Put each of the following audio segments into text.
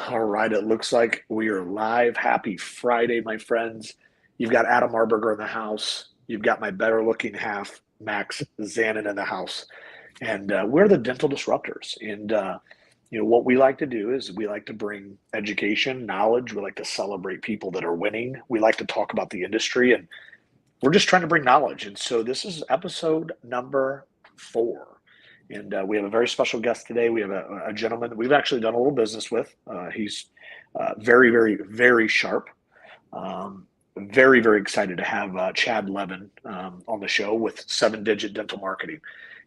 All right, it looks like we are live. Happy Friday, my friends. You've got Adam Arberger in the house. You've got my better looking half, Max Zanin, in the house. And we're the Dental Disruptors. And, what we like to do is we like to bring education, knowledge. We like to celebrate people that are winning. We like to talk about the industry, and we're just trying to bring knowledge. And so this is episode number 4. And we have a very special guest today. We have a gentleman that we've actually done a little business with. He's very, very, very sharp. Very, very excited to have Chad Levin on the show with 7-Digit Dental Marketing.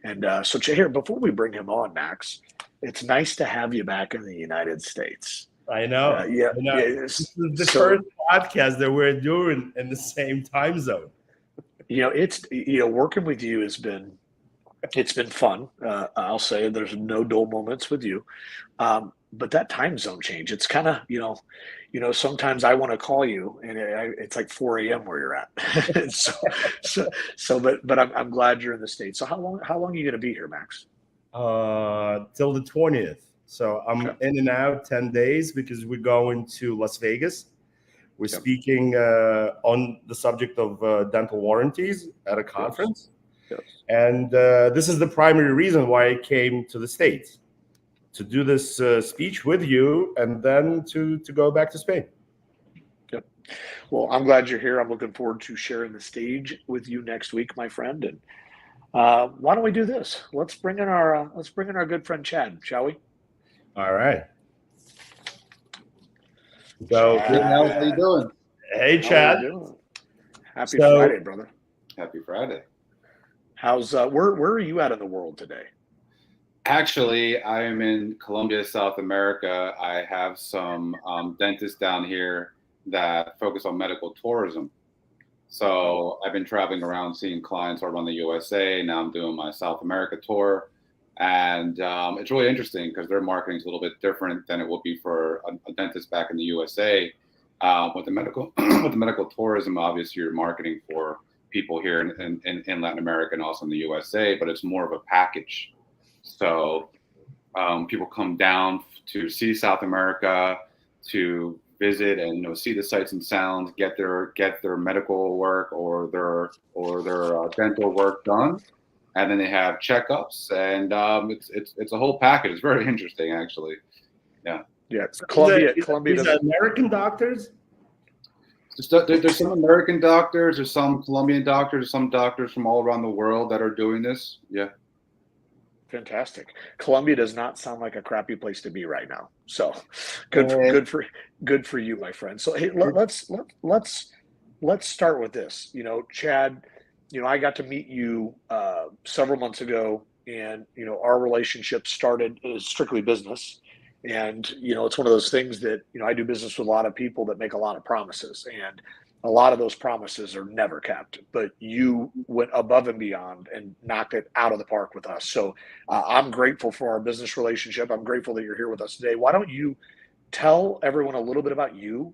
And so here, before we bring him on, Max, it's nice to have you back in the United States. I know. Yeah. This is the first podcast that we're doing in the same time zone. It's working with you it's been fun. I'll say there's no dull moments with you. But that time zone change, it's kind of, sometimes I want to call you and it's like 4 a.m. where you're at. but I'm glad you're in the States. So how long are you going to be here, Max? Till the 20th. So I'm in and out 10 days because we're going to Las Vegas. We're speaking on the subject of dental warranties at a conference. Yes. And this is the primary reason why I came to the States, to do this speech with you and then to go back to Spain. Yep. Well, I'm glad you're here. I'm looking forward to sharing the stage with you next week, my friend. And why don't we do this? Let's bring in our good friend Chad, shall we? All right. So, how are you doing? Hey, Chad. Happy Friday, brother. Happy Friday. How's where are you at in the world today? Actually, I am in Colombia, South America. I have some dentists down here that focus on medical tourism. So I've been traveling around seeing clients all around the USA. Now I'm doing my South America tour. And it's really interesting because their marketing is a little bit different than it would be for a dentist back in the USA. With the medical tourism, obviously you're marketing for people here in Latin America and also in the USA, but it's more of a package. So people come down to see South America, to visit and see the sights and sounds, get their medical work or their dental work done, and then they have checkups, and it's a whole package. It's very interesting, actually. Yeah. Colombia. These are American doctors. There's some American doctors, there's some Colombian doctors, there's some doctors from all around the world that are doing this. Yeah. Fantastic. Colombia does not sound like a crappy place to be right now. So good for you, my friend. So hey, let's start with this. Chad, I got to meet you several months ago, and our relationship started as strictly business. And, it's one of those things that, I do business with a lot of people that make a lot of promises, and a lot of those promises are never kept, but you went above and beyond and knocked it out of the park with us. So I'm grateful for our business relationship. I'm grateful that you're here with us today. Why don't you tell everyone a little bit about you,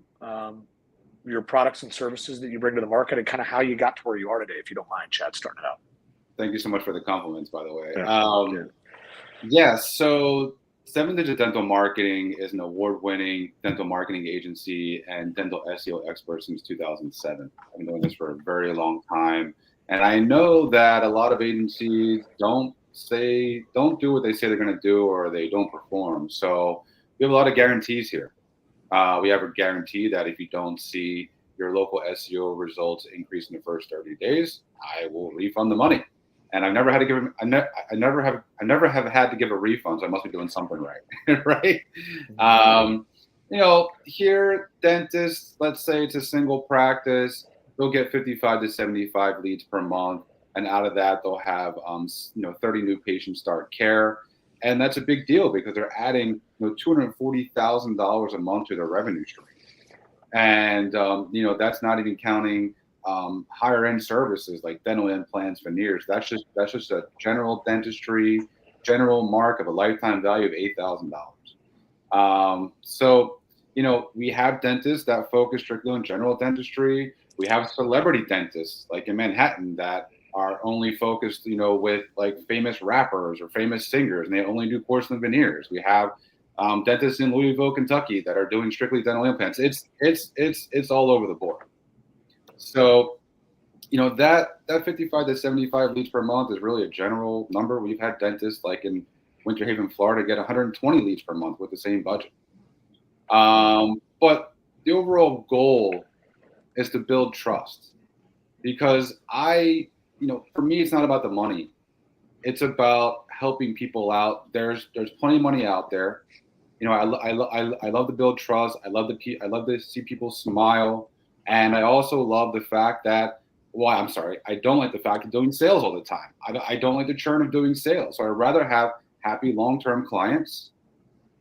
your products and services that you bring to the market, and kind of how you got to where you are today, if you don't mind, Chad, starting it out. Thank you so much for the compliments, by the way. So 7-Digit Dental Marketing is an award-winning dental marketing agency and dental SEO expert since 2007. I've been doing this for a very long time. And I know that a lot of agencies don't do what they say they're going to do, or they don't perform. So we have a lot of guarantees here. We have a guarantee that if you don't see your local SEO results increase in the first 30 days, I will refund the money. And I've never had to give I never have had to give a refund, so I must be doing something right, right? Here dentists, let's say it's a single practice, they'll get 55 to 75 leads per month, and out of that they'll have 30 new patients start care, and that's a big deal because they're adding $240,000 a month to their revenue stream, and that's not even counting higher end services like dental implants, veneers. That's just a general dentistry, general mark of a lifetime value of $8,000. So we have dentists that focus strictly on general dentistry. We have celebrity dentists like in Manhattan that are only focused, with like famous rappers or famous singers, and they only do porcelain veneers. We have dentists in Louisville, Kentucky that are doing strictly dental implants. It's all over the board. So, that 55 to 75 leads per month is really a general number. We've had dentists like in Winter Haven, Florida, get 120 leads per month with the same budget. But the overall goal is to build trust, because for me, it's not about the money. It's about helping people out. There's plenty of money out there. I love to build trust. I love to see people smile, and I also love the fact that. Well, I'm sorry. I don't like the fact of doing sales all the time. I don't like the churn of doing sales. So I'd rather have happy long-term clients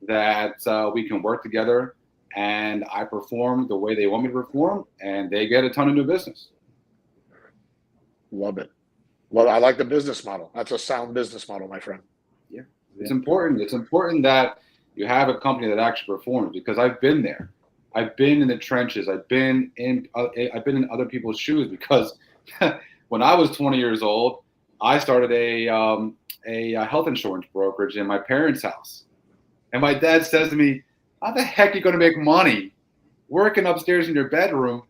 that we can work together, and I perform the way they want me to perform, and they get a ton of new business. Love it. Well, I like the business model. That's a sound business model, my friend. Yeah, it's important. It's important that you have a company that actually performs, because I've been there. I've been in the trenches. I've been in other people's shoes, because when I was 20 years old, I started a health insurance brokerage in my parents' house, and my dad says to me, "How the heck are you going to make money working upstairs in your bedroom?"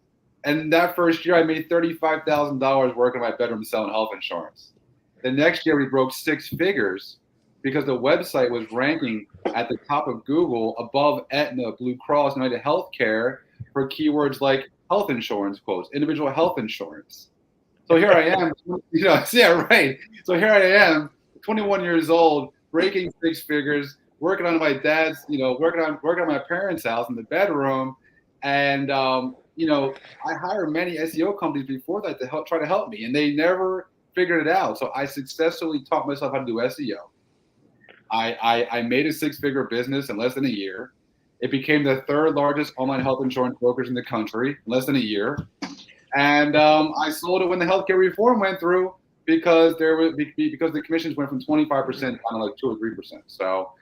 And that first year, I made $35,000 working in my bedroom selling health insurance. The next year, we broke 6 figures because the website was ranking at the top of Google above Aetna, Blue Cross, United Healthcare for keywords like health insurance quotes, individual health insurance. So here I am, yeah, right. So here I am, 21 years old, breaking 6 figures, working on my dad's, working on my parents' house in the bedroom, and I hired many SEO companies before that to try to help me, and they never figured it out. So I successfully taught myself how to do SEO. I made a 6-figure business in less than a year. It became the 3rd largest online health insurance brokerage in the country in less than a year. And I sold it when the healthcare reform went through, because the commissions went from 25% down to like 2 or 3%. So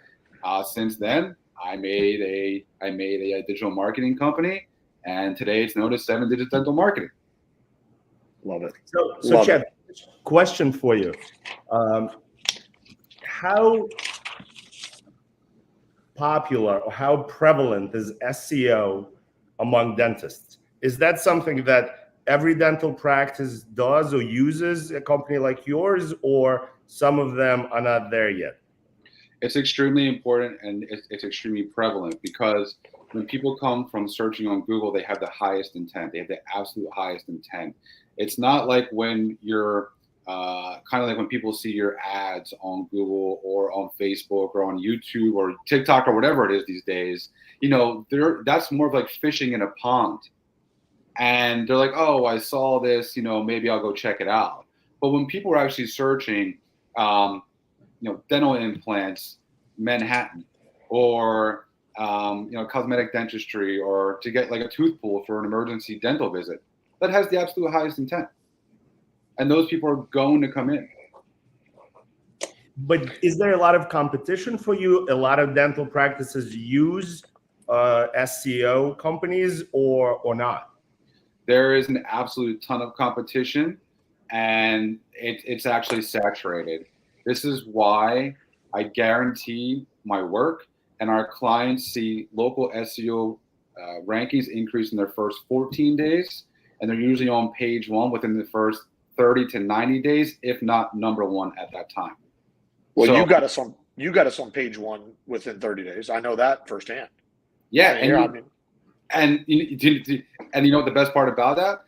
since then, I made a digital marketing company, and today it's known as 7 Digits Dental Marketing. Love it. So Chad, question for you. How popular or how prevalent is SEO among dentists? Is that something that every dental practice does or uses, a company like yours, or some of them are not there yet? It's extremely important, and it's extremely prevalent, because when people come from searching on Google, they have the highest intent. They have the absolute highest intent. It's not like when you're kind of like when people see your ads on Google or on Facebook or on YouTube or TikTok or whatever it is these days. That's more of like fishing in a pond. And they're like, "Oh, I saw this, maybe I'll go check it out." But when people are actually searching, dental implants, Manhattan, or cosmetic dentistry, or to get like a tooth pull for an emergency dental visit, that has the absolute highest intent. And those people are going to come in. But is there a lot of competition for you? A lot of dental practices use SEO companies or not? There is an absolute ton of competition, and it's actually saturated. This is why I guarantee my work and our clients see local SEO rankings increase in their first 14 days, and they're usually on page 1 within the first 30 to 90 days, if not number 1 at that time. Well, you got us on page 1 within 30 days. I know that firsthand. Yeah, and you know what the best part about that?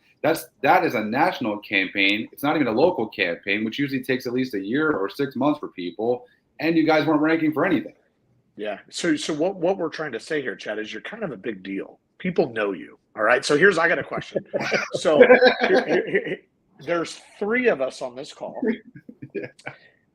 That is a national campaign. It's not even a local campaign, which usually takes at least a year or 6 months for people. And you guys weren't ranking for anything. Yeah. So what we're trying to say here, Chad, is you're kind of a big deal. People know you. All right. So I got a question. So there's 3 of us on this call,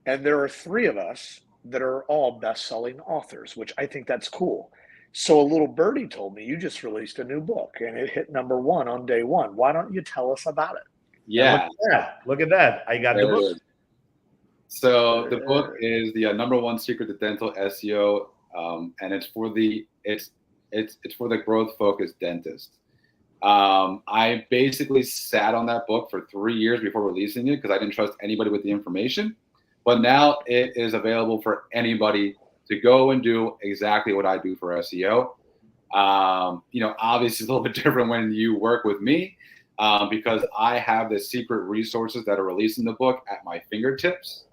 and there are 3 of us that are all best-selling authors, which I think that's cool. So a little birdie told me you just released a new book, and it hit number 1 on day 1. Why don't you tell us about it? Yeah. Look at that. I got the book. So the book is the number 1 secret to dental SEO, and it's for the growth-focused dentist. I basically sat on that book for 3 years before releasing it, because I didn't trust anybody with the information. But now it is available for anybody to go and do exactly what I do for SEO. Obviously it's a little bit different when you work with me, because I have the secret resources that are released in the book at my fingertips,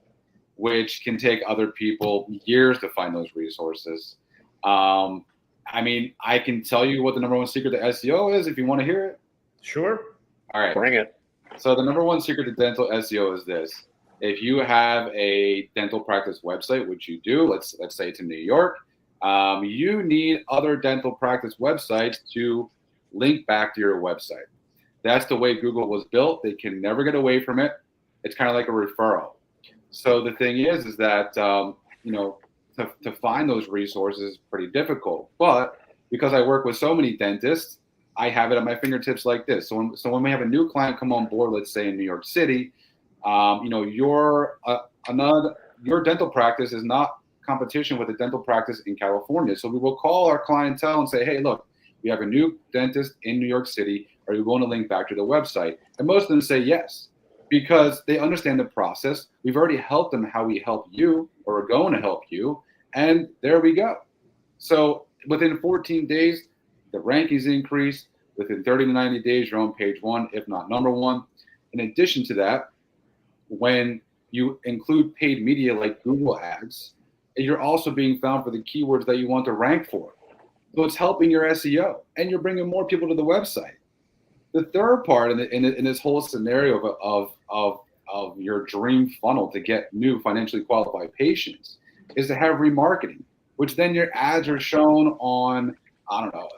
which can take other people years to find those resources. I can tell you what the number one secret to SEO is if you want to hear it. Sure. All right. Bring it. So the number one secret to dental SEO is this. If you have a dental practice website, which you do, let's say it's in New York, you need other dental practice websites to link back to your website. That's the way Google was built. They can never get away from it. It's kind of like a referral. So the thing is that, to find those resources is pretty difficult. But because I work with so many dentists, I have it at my fingertips like this. So when we have a new client come on board, let's say in New York City, your dental practice is not competition with a dental practice in California. So we will call our clientele and say, hey, look, we have a new dentist in New York City. Are you going to link back to the website? And most of them say yes, because they understand the process. We've already helped them how we help you, or we're going to help you. And there we go. So within 14 days, the rankings increase. Within 30 to 90 days, you're on page one, if not number one. In addition to that, when you include paid media like Google ads, you're also being found for the keywords that you want to rank for. So it's helping your SEO, and you're bringing more people to the website. The third part in this whole scenario of your dream funnel to get new financially qualified patients is to have remarketing, which then your ads are shown on, I don't know,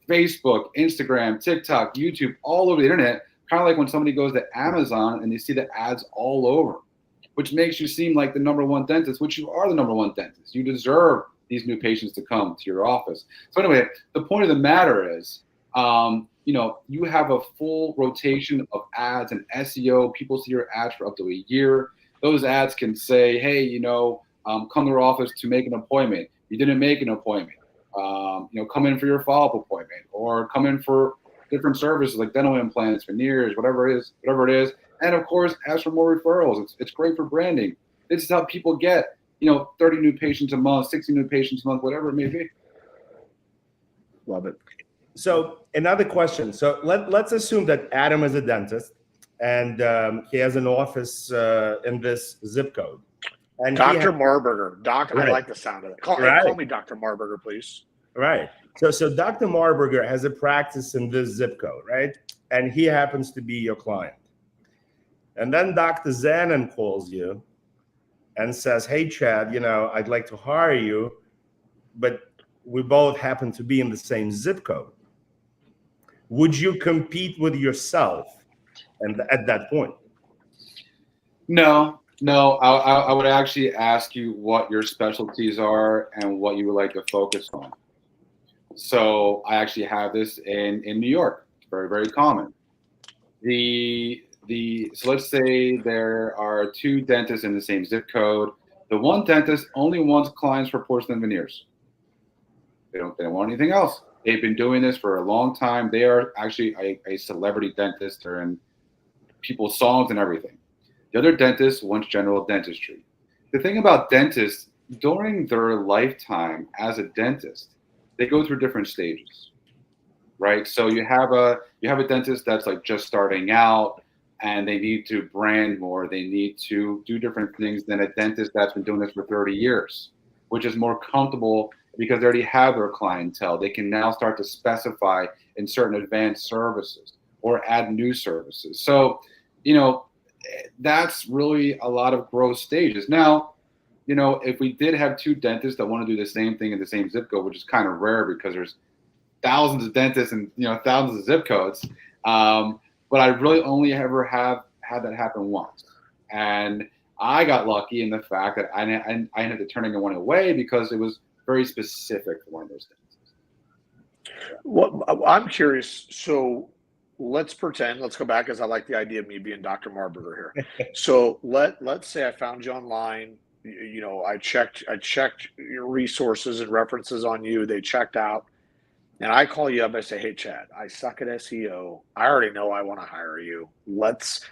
Facebook, Instagram, TikTok, YouTube, all over the internet. Kind of like when somebody goes to Amazon and they see the ads all over, which makes you seem like the number one dentist, which you are the number one dentist. You deserve these new patients to come to your office. So anyway, the point of the matter is, you have a full rotation of ads and SEO. People see your ads for up to a year. Those ads can say, hey, come to our office to make an appointment. You didn't make an appointment. Come in for your follow-up appointment, or come in for different services like dental implants, veneers, whatever it is. And of course, ask for more referrals. It's great for branding. This is how people get, 30 new patients a month, 60 new patients a month, whatever it may be. Love it. So another question. So let's assume that Adam is a dentist, and he has an office in this zip code. And Dr. Marburger. Right. I like the sound of it. Call me Dr. Marburger, please. Right. So Dr. Marburger has a practice in this zip code, right? And he happens to be your client. And then Dr. Zanin calls you and says, hey, Chad, I'd like to hire you, but we both happen to be in the same zip code. Would you compete with yourself at that point? No, I would actually ask you what your specialties are and what you would like to focus on. So I actually have this in New York. It's very, very common. So let's say there are two dentists in the same zip code. The one dentist only wants clients for porcelain veneers. They don't want anything else. They've been doing this for a long time. They are actually a celebrity dentist. They're in people's songs and everything. The other dentist wants general dentistry. The thing about dentists, during their lifetime as a dentist, they go through different stages, right? So you have a dentist that's like just starting out, and they need to brand more. They need to do different things than a dentist that's been doing this for 30 years, which is more comfortable because they already have their clientele. They can now start to specify in certain advanced services or add new services. So, that's really a lot of growth stages. Now, if we did have two dentists that want to do the same thing in the same zip code, which is kind of rare because there's thousands of dentists and thousands of zip codes, but I really only ever have had that happen once. And I got lucky in the fact that I ended up turning one away because it was very specific for one of those dentists. Well, I'm curious. So let's go back, because I like the idea of me being Dr. Marburger here. So let's say I found you online. I checked your resources and references on you. They checked out. And I call you up. I say, hey, Chad, I suck at SEO. I already know I want to hire you. Let's,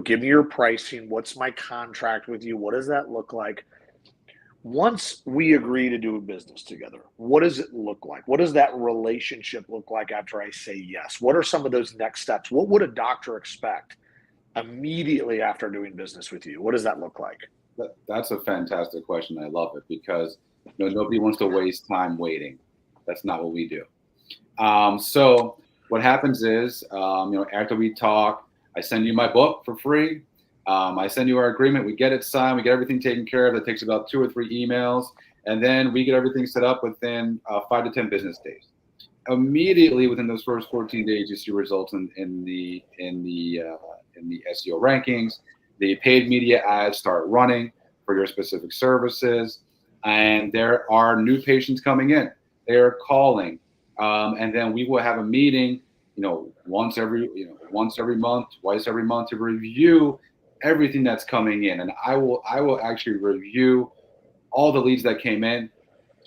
give me your pricing. What's my contract with you? What does that look like? once we agree to do business together, what does it look like? What does that relationship look like after I say yes? What are some of those next steps? What would a doctor expect immediately after doing business with you? What does that look like? That's a fantastic question. I love it because nobody wants to waste time waiting. That's not what we do. So what happens is, after we talk, I send you my book for free. I send you our agreement. We get it signed. We get everything taken care of. It takes about 2 or 3 emails, and then we get everything set up within 5 to 10 business days. Immediately within those first 14 days, you see results in the SEO rankings. The paid media ads start running for your specific services, and there are new patients coming in. They are calling, and then we will have a meeting, once every month, twice every month, to review everything that's coming in. And I will actually review all the leads that came in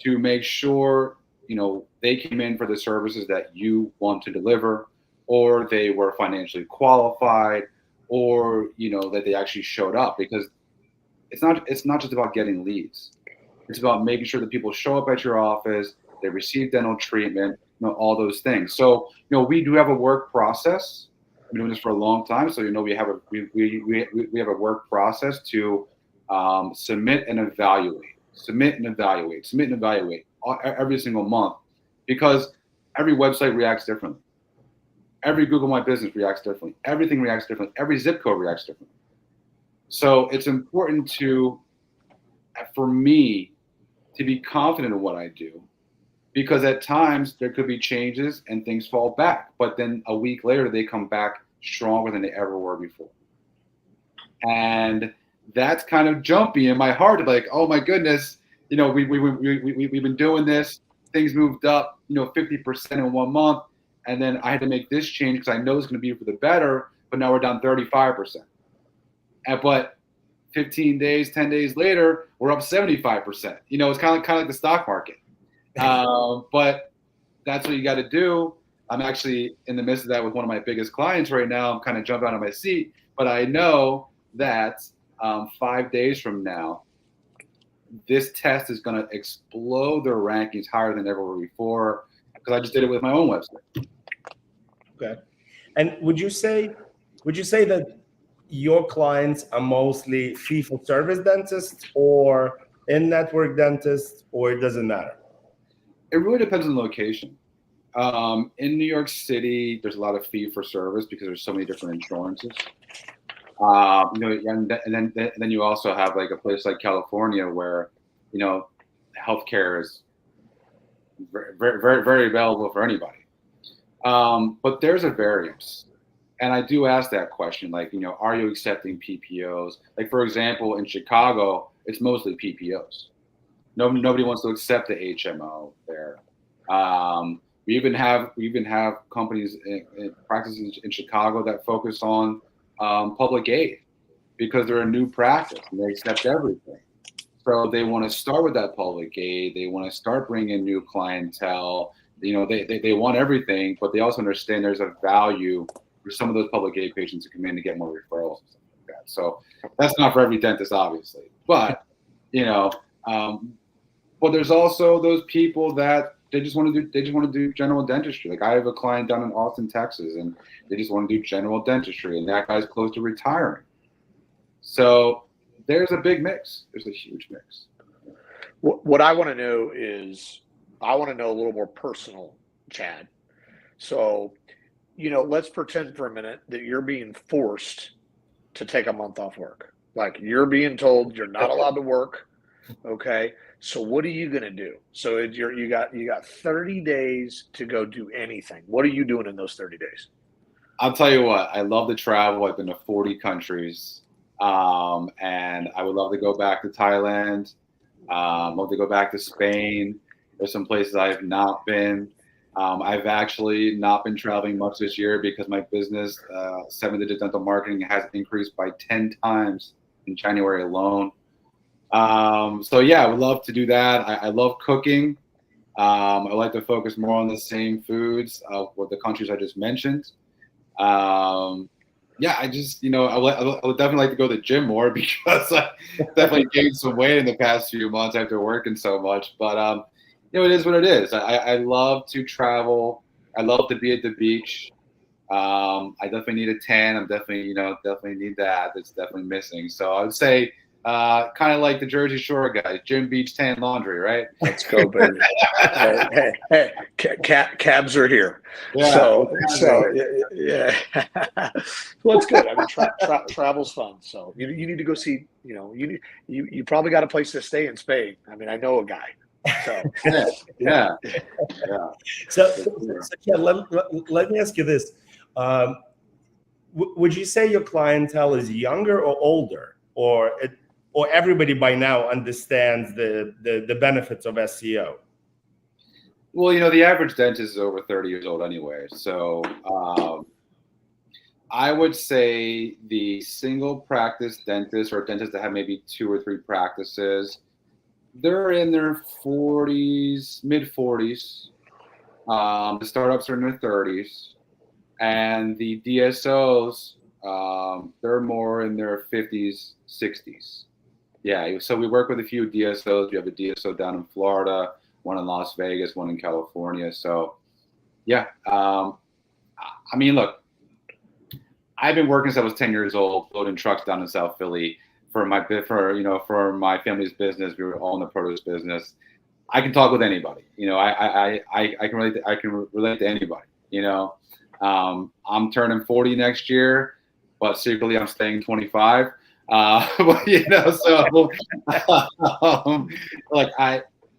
to make sure they came in for the services that you want to deliver, or they were financially qualified, or that they actually showed up. Because it's not just about getting leads. It's about making sure that people show up at your office, they receive dental treatment, all those things. So we do have a work process. I've been doing this for a long time, so we have a work process to submit and evaluate every single month, because every website reacts differently. Every Google My Business reacts differently. Everything reacts differently. Every zip code reacts differently. So it's important for me to be confident in what I do, because at times there could be changes and things fall back, but then a week later they come back stronger than they ever were before. And that's kind of jumpy in my heart, like, oh my goodness, we've been doing this, things moved up, 50% in 1 month, and then I had to make this change because I know it's going to be for the better, but now we're down 35%. But 15 days, 10 days later, we're up 75%. It's kind of like the stock market. But that's what you got to do. I'm actually in the midst of that with one of my biggest clients right now. I'm kind of jumping out of my seat, but I know that 5 days from now, this test is going to explode their rankings higher than ever before, because I just did it with my own website. Okay. And would you say that your clients are mostly fee-for-service dentists or in-network dentists, or it doesn't matter? It really depends on the location. In New York City, there's a lot of fee-for-service because there's so many different insurances. And then you also have like a place like California where, healthcare is very, very, very available for anybody. But there's a variance. And I do ask that question, like, are you accepting PPOs? Like, for example, in Chicago, it's mostly PPOs. Nobody wants to accept the HMO there. We even have companies in practices in Chicago that focus on public aid, because they're a new practice and they accept everything. So they want to start with that public aid. They want to start bringing in new clientele. They want everything, but they also understand there's a value for some of those public aid patients to come in to get more referrals and stuff like that. So that's not for every dentist, obviously, but but there's also those people that they just want to do general dentistry. Like, I have a client down in Austin, Texas, and they just want to do general dentistry, and that guy's close to retiring. So there's a big mix. There's a huge mix. What I want to know is, I want to know a little more personal, Chad. So, let's pretend for a minute that you're being forced to take a month off work. Like, you're being told you're not allowed to work. Okay. So what are you going to do? So you got 30 days to go do anything. What are you doing in those 30 days? I'll tell you what, I love to travel. I've been to 40 countries. And I would love to go back to Thailand. Love to go back to Spain. There's some places I have not been. I've actually not been traveling much this year because my business, 7-digit dental marketing, has increased by 10 times in January alone. So yeah, I would love to do that. I love cooking. I like to focus more on the same foods with the countries I just mentioned. Yeah, I just, I would definitely like to go to the gym more because I definitely gained some weight in the past few months after working so much. But, it is what it is. I love to travel. I love to be at the beach. I definitely need a tan. I'm definitely, definitely need that. That's definitely missing. So I would say, kind of like the Jersey Shore guys, gym, beach, tan, laundry, right? Let's go, baby. Hey, cabs are here. Yeah. So yeah. Well, it's good. I mean, travel's fun. So you need to go see. You probably got a place to stay in Spain. I mean, I know a guy. So yeah. So yeah, let me ask you this. Would you say your clientele is younger or older, or everybody by now understands the benefits of SEO? Well, the average dentist is over 30 years old anyway. So I would say the single practice dentists or dentists that have maybe 2 or 3 practices, they're in their 40s, mid 40s. The startups are in their 30s. And the DSOs, they're more in their 50s, 60s. Yeah, so we work with a few DSOs. We have a DSO down in Florida, one in Las Vegas, one in California. So, yeah. I mean, look, I've been working since I was 10 years old, loading trucks down in South Philly for my family's business. We were all in the produce business. I can talk with anybody. I can relate to anybody. I'm turning 40 next year, but secretly I'm staying 25. So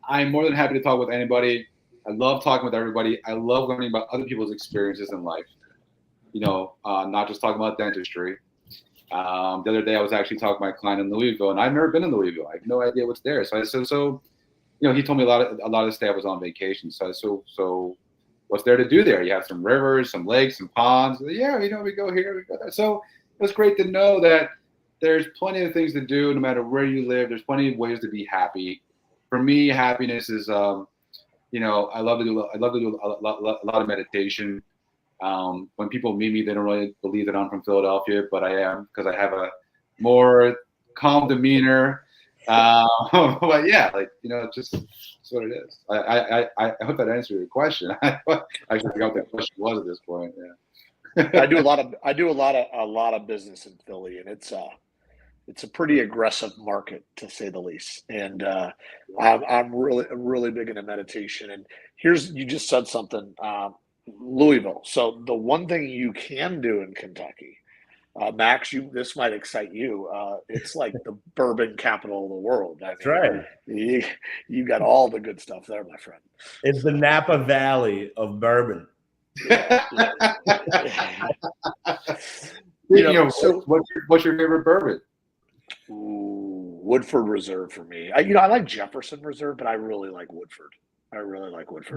I'm more than happy to talk with anybody. I love talking with everybody. I love learning about other people's experiences in life. Not just talking about dentistry. The other day I was actually talking to my client in Louisville, and I've never been in Louisville. I have no idea what's there. So I said, he told me a lot of the staff was on vacation. So I said, so what's there to do there? You have some rivers, some lakes, some ponds. Yeah, we go here, we go there. So it was great to know that there's plenty of things to do no matter where you live. There's plenty of ways to be happy. For me, happiness is, I love to do a lot of meditation. When people meet me, they don't really believe that I'm from Philadelphia, but I am, because I have a more calm demeanor. But yeah, just that's what it is. I hope that answered your question. I actually forgot what the question was at this point. Yeah. I do a lot of business in Philly, and it's a pretty aggressive market, to say the least. And I'm really big into meditation. And you just said something, Louisville. So the one thing you can do in Kentucky, Max, this might excite you. It's like the bourbon capital of the world. That's right. You got all the good stuff there, my friend. It's the Napa Valley of bourbon. What's your favorite bourbon? Ooh, Woodford Reserve for me. I like Jefferson Reserve, but I really like Woodford.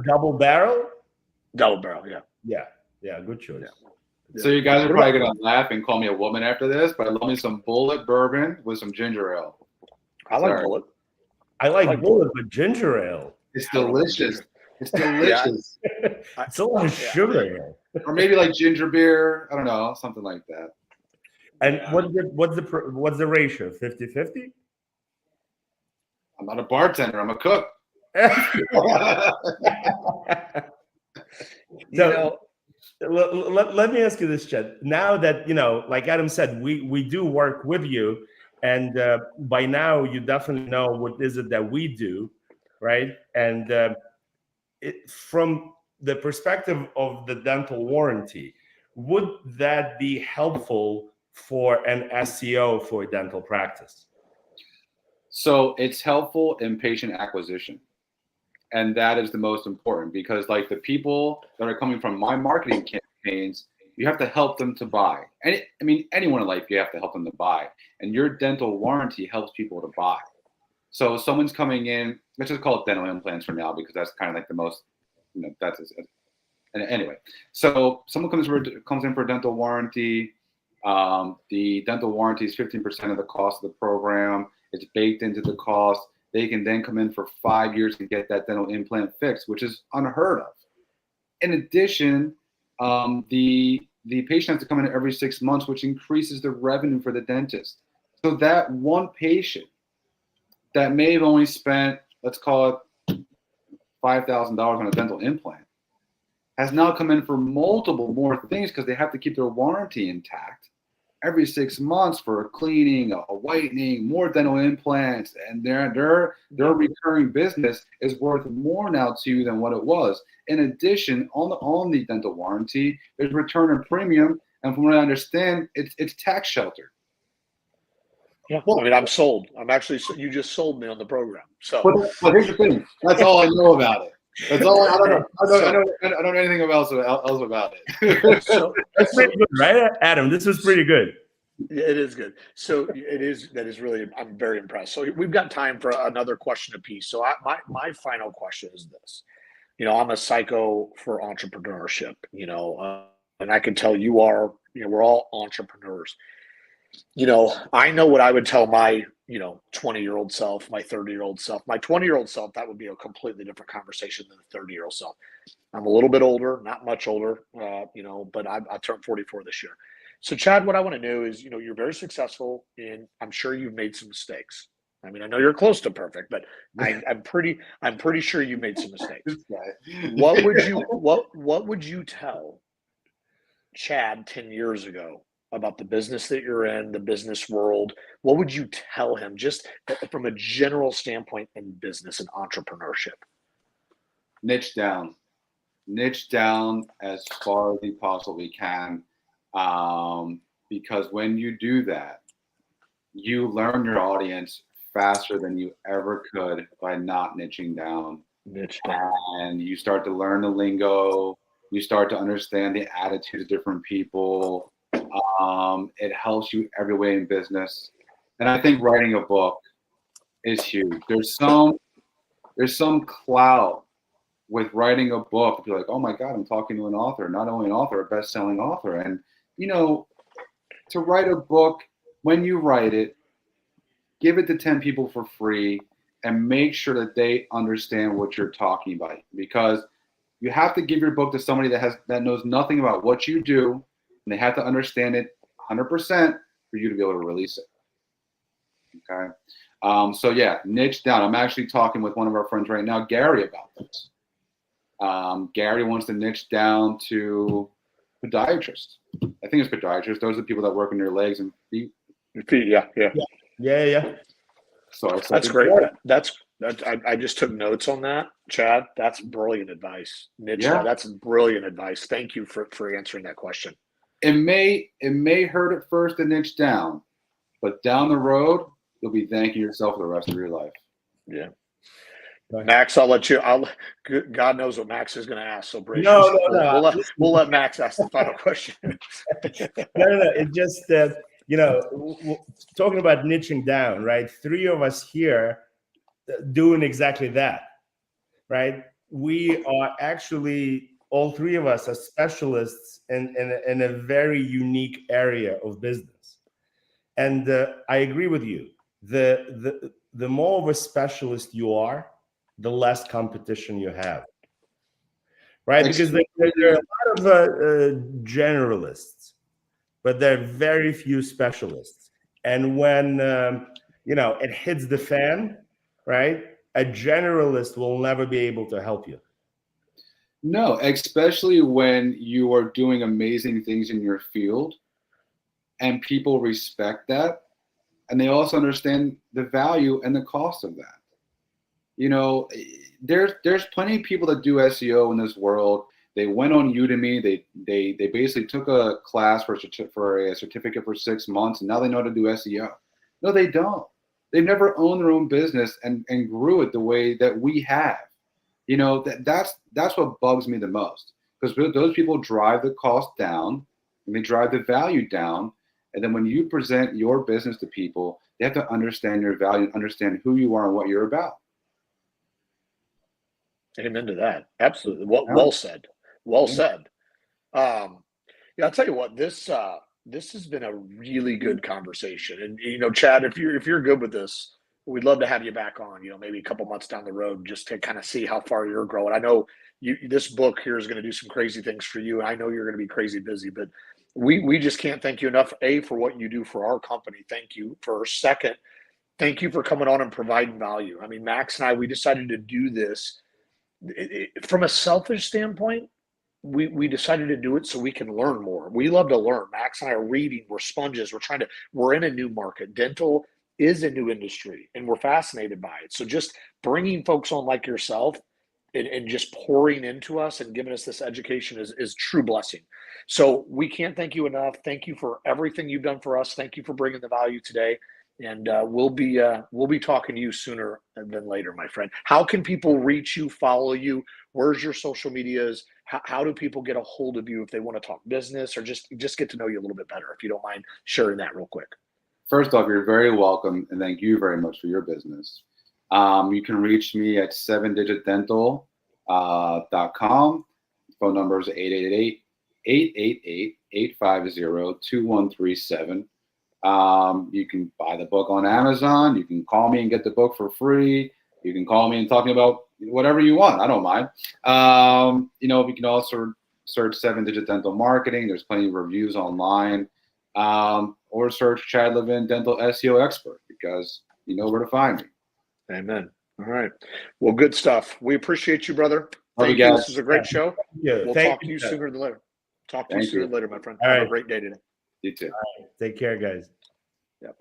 Double barrel? Double barrel, yeah. Yeah, good choice. Yeah. So you guys are probably gonna laugh and call me a woman after this, but I love me some Bullet bourbon with some ginger ale. I like Bullet. I like Bullet with ginger ale. It's delicious. It's delicious. It's a lot of sugar. Or maybe like ginger beer. I don't know, something like that. And what's the ratio? 50-50? I'm not a bartender. I'm a cook. So let me ask you this, Chet. Now that, like Adam said, we do work with you, and by now you definitely know what is it that we do, right? And from the perspective of the dental warranty, would that be helpful for an SEO for a dental practice? So it's helpful in patient acquisition. And that is the most important, because like the people that are coming from my marketing campaigns, you have to help them to buy. And anyone in life, you have to help them to buy. And your dental warranty helps people to buy. So someone's coming in, let's just call it dental implants for now, because that's kind of like the most, that's it. And anyway, so someone comes in for a dental warranty. The dental warranty is 15% of the cost of the program. It's baked into the cost. They can then come in for 5 years and get that dental implant fixed, which is unheard of. In addition, the the patient has to come in every 6 months, which increases the revenue for the dentist. So that one patient that may have only spent, let's call it $5,000 on a dental implant, has now come in for multiple more things because they have to keep their warranty intact every 6 months for a cleaning, a whitening, more dental implants, and their recurring business is worth more now to you than what it was. In addition, on the dental warranty, there's return and premium, and from what I understand, it's tax sheltered. Yeah, well, I mean, I'm sold. I'm actually, you just sold me on the program. So, but here's the thing. That's all I know about it. That's all. I don't know. I don't know anything else about it. So that's pretty good, right, Adam? This was pretty good. It is good. So that is really, I'm very impressed. So we've got time for another question apiece. So my final question is this. I'm a psycho for entrepreneurship, and I can tell you are, we're all entrepreneurs. I know what I would tell my, 20-year-old self, my 30-year-old self, my 20-year-old self. That would be a completely different conversation than the 30-year-old self. I'm a little bit older, not much older, but I turned 44 this year. So Chad, what I want to know is, you're very successful and I'm sure you've made some mistakes. I mean, I know you're close to perfect, but I'm pretty sure you made some mistakes. What would you tell Chad 10 years ago about the business that you're in, the business world? What would you tell him just from a general standpoint in business and entrepreneurship? Niche down as far as you possibly can. Because when you do that, you learn your audience faster than you ever could by not niching down. And you start to learn the lingo. You start to understand the attitude of different people. It helps you every way in business. And I think writing a book is huge. There's some clout with writing a book. You're like, oh my God, I'm talking to an author, not only an author, a best-selling author. And, to write a book, when you write it, give it to 10 people for free and make sure that they understand what you're talking about. Because you have to give your book to somebody that knows nothing about what you do, and they have to understand it 100% for you to be able to release it. Okay. So yeah, niche down. I'm actually talking with one of our friends right now, Gary, about this. Gary wants to niche down to podiatrists. I think it's podiatrists. Those are the people that work on your legs and feet. Yeah. So that's great. I just took notes on that, Chad. That's brilliant advice. That's brilliant advice. Thank you for answering that question. It may hurt at first to niche down, but down the road, you'll be thanking yourself for the rest of your life. Yeah. Max, I'll let you. God knows what Max is going to ask. So brace no. We'll let Max ask the final question. No. It's just talking about niching down, right? 3 of us here doing exactly that, right? We are actually, all 3 of us are specialists in a very unique area of business. And I agree with you. The more of a specialist you are, the less competition you have, right? Because there are a lot of generalists, but there are very few specialists. And when it hits the fan, right, a generalist will never be able to help you. No, especially when you are doing amazing things in your field and people respect that, and they also understand the value and the cost of that. There's plenty of people that do SEO in this world. They went on Udemy. They basically took a class for a certificate for 6 months, and now they know how to do SEO. No, they don't. They've never owned their own business and grew it the way that we have. That's what bugs me the most, because those people drive the cost down and they drive the value down. And then when you present your business to people, they have to understand your value and understand who you are and what you're about. Amen to that. Absolutely. Well said. Well said. I'll tell you what, this has been a really good conversation. And Chad, if you're good with this, we'd love to have you back on, maybe a couple months down the road, just to kind of see how far you're growing. I know this book here is going to do some crazy things for you, and I know you're going to be crazy busy, but we just can't thank you enough, A, for what you do for our company. Thank you. For second, thank you for coming on and providing value. I mean, Max and I, we decided to do this from a selfish standpoint. We decided to do it so we can learn more. We love to learn. Max and I are reading. We're sponges. We're in a new market. Dental is a new industry, and we're fascinated by it. So just bringing folks on like yourself and just pouring into us and giving us this education is true blessing. So we can't thank you enough. Thank you for everything you've done for us. Thank you for bringing the value today. And we'll be talking to you sooner than later, my friend. How can people reach you, follow you? Where's your social medias? How do people get a hold of you if they want to talk business or just get to know you a little bit better? If you don't mind sharing that real quick. First off, you're very welcome, and thank you very much for your business. You can reach me at 7digitdental.com. Phone number is 888-850-2137. You can buy the book on Amazon. You can call me and get the book for free. You can call me and talk about whatever you want. I don't mind. We can also search 7-Digit Dental Marketing. There's plenty of reviews online. Or search Chad Levin Dental SEO Expert, because you know where to find me. Amen. All right. Well, good stuff. We appreciate you, brother. Thank you. you. This is a great show. Yeah. We'll talk to you sooner than later. Talk to you sooner than later, my friend. Have a great day today. You too. Take care, guys. Yep.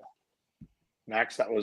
Max, that was